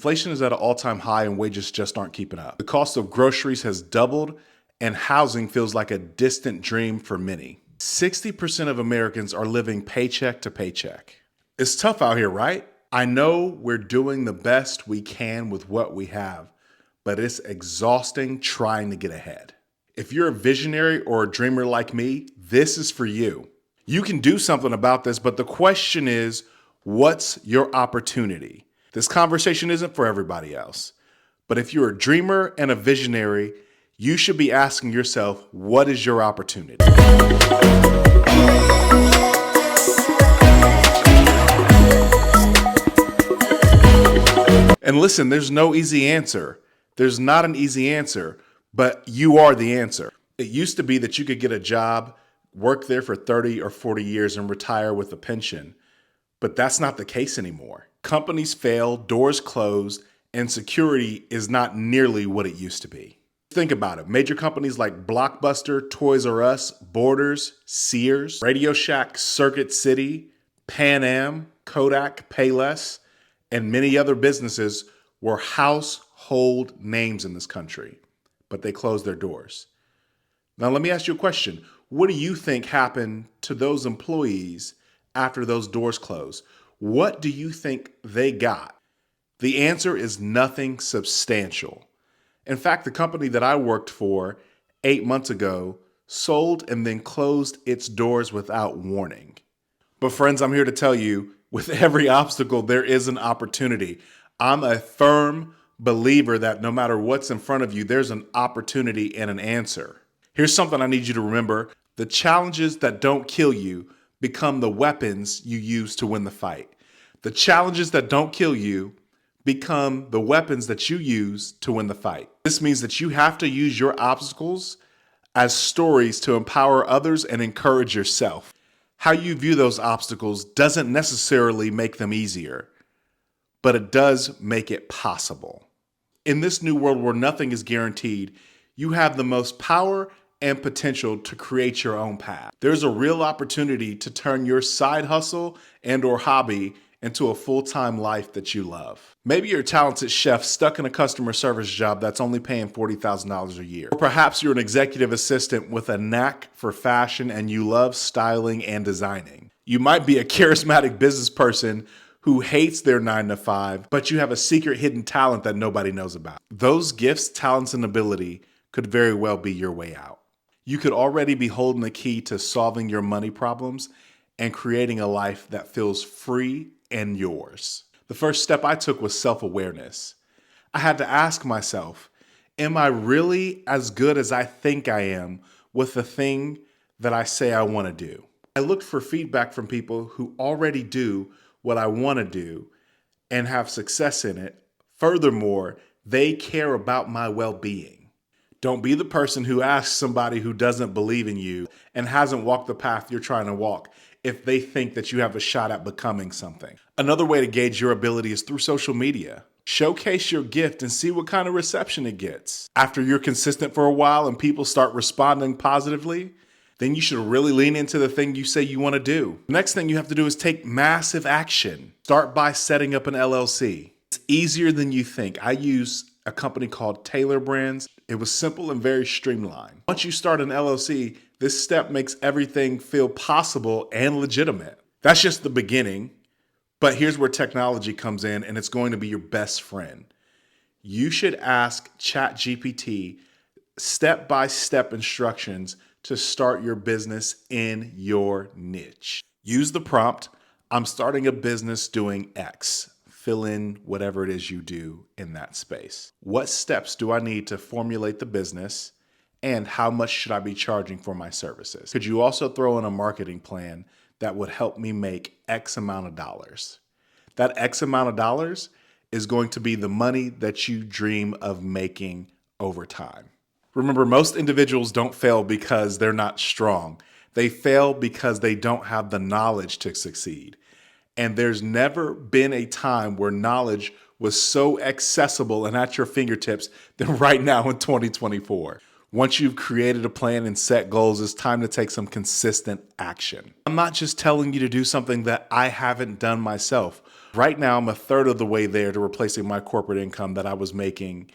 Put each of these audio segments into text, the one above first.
Inflation is at an all-time high and wages just aren't keeping up. The cost of groceries has doubled and housing feels like a distant dream for many. 60% of Americans are living paycheck to paycheck. It's tough out here, right? I know we're doing the best we can with what we have, but it's exhausting trying to get ahead. If you're a visionary or a dreamer like me, this is for you. You can do something about this, but the question is, what's your opportunity? This conversation isn't for everybody else. But if you're a dreamer and a visionary, you should be asking yourself, what is your opportunity? And listen, there's no easy answer. There's not an easy answer, but you are the answer. It used to be that you could get a job, work there for 30 or 40 years and retire with a pension. But that's not the case anymore. Companies fail, doors close, and security is not nearly what it used to be. Think about it. Major companies like Blockbuster, Toys R Us, Borders, Sears, Radio Shack, Circuit City, Pan Am, Kodak, Payless, and many other businesses were household names in this country, but they closed their doors. Now, let me ask you a question. What do you think happened to those employees after those doors closed? What do you think they got? The answer is nothing substantial. In fact, the company that I worked for 8 months ago sold and then closed its doors without warning. But friends, I'm here to tell you, with every obstacle, there is an opportunity. I'm a firm believer that no matter what's in front of you, there's an opportunity and an answer. Here's something I need you to remember. The challenges that don't kill you become the weapons you use to win the fight. The challenges that don't kill you become the weapons that you use to win the fight. This means that you have to use your obstacles as stories to empower others and encourage yourself. How you view those obstacles doesn't necessarily make them easier, but it does make it possible. In this new world where nothing is guaranteed, you have the most power and potential to create your own path. There's a real opportunity to turn your side hustle and/or hobby into a full-time life that you love. Maybe you're a talented chef stuck in a customer service job that's only paying $40,000 a year. Or perhaps you're an executive assistant with a knack for fashion and you love styling and designing. You might be a charismatic business person who hates their 9-to-5, but you have a secret hidden talent that nobody knows about. Those gifts, talents, and ability could very well be your way out. You could already be holding the key to solving your money problems and creating a life that feels free and yours. The first step I took was self-awareness. I had to ask myself, am I really as good as I think I am with the thing that I say I want to do? I looked for feedback from people who already do what I want to do and have success in it. Furthermore, they care about my well-being. Don't be the person who asks somebody who doesn't believe in you and hasn't walked the path you're trying to walk if they think that you have a shot at becoming something. Another way to gauge your ability is through social media. Showcase your gift and see what kind of reception it gets. After you're consistent for a while and people start responding positively, then you should really lean into the thing you say you want to do. The next thing you have to do is take massive action. Start by setting up an LLC. It's easier than you think. I use a company called Taylor Brands. It was simple and very streamlined. Once you start an LLC, this step makes everything feel possible and legitimate. That's just the beginning, but here's where technology comes in and it's going to be your best friend. You should ask ChatGPT step-by-step instructions to start your business in your niche. Use the prompt, I'm starting a business doing X. Fill in whatever it is you do in that space. What steps do I need to formulate the business? And how much should I be charging for my services? Could you also throw in a marketing plan that would help me make X amount of dollars? That X amount of dollars is going to be the money that you dream of making over time. Remember, most individuals don't fail because they're not strong. They fail because they don't have the knowledge to succeed. And there's never been a time where knowledge was so accessible and at your fingertips than right now in 2024. Once you've created a plan and set goals, it's time to take some consistent action. I'm not just telling you to do something that I haven't done myself. Right now, I'm a third of the way there to replacing my corporate income that I was making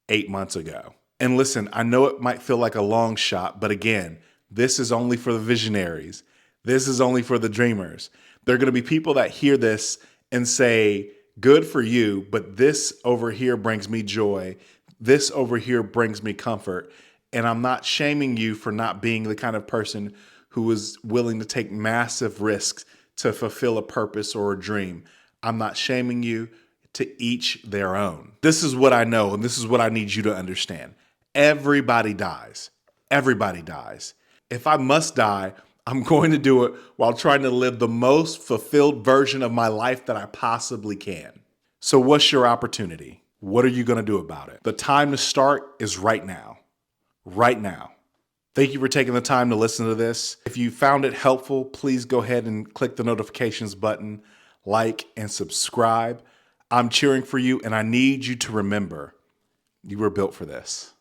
8 months ago. And listen, I know it might feel like a long shot, but again, this is only for the visionaries. This is only for the dreamers. There are going to be people that hear this and say, good for you, but this over here brings me joy. This over here brings me comfort. And I'm not shaming you for not being the kind of person who is willing to take massive risks to fulfill a purpose or a dream. I'm not shaming you. To each their own. This is what I know, and this is what I need you to understand. Everybody dies. Everybody dies. If I must die, I'm going to do it while trying to live the most fulfilled version of my life that I possibly can. So what's your opportunity? What are you going to do about it? The time to start is right now. Right now. Thank you for taking the time to listen to this. If you found it helpful, please go ahead and click the notifications button, like, and subscribe. I'm cheering for you, and I need you to remember you were built for this.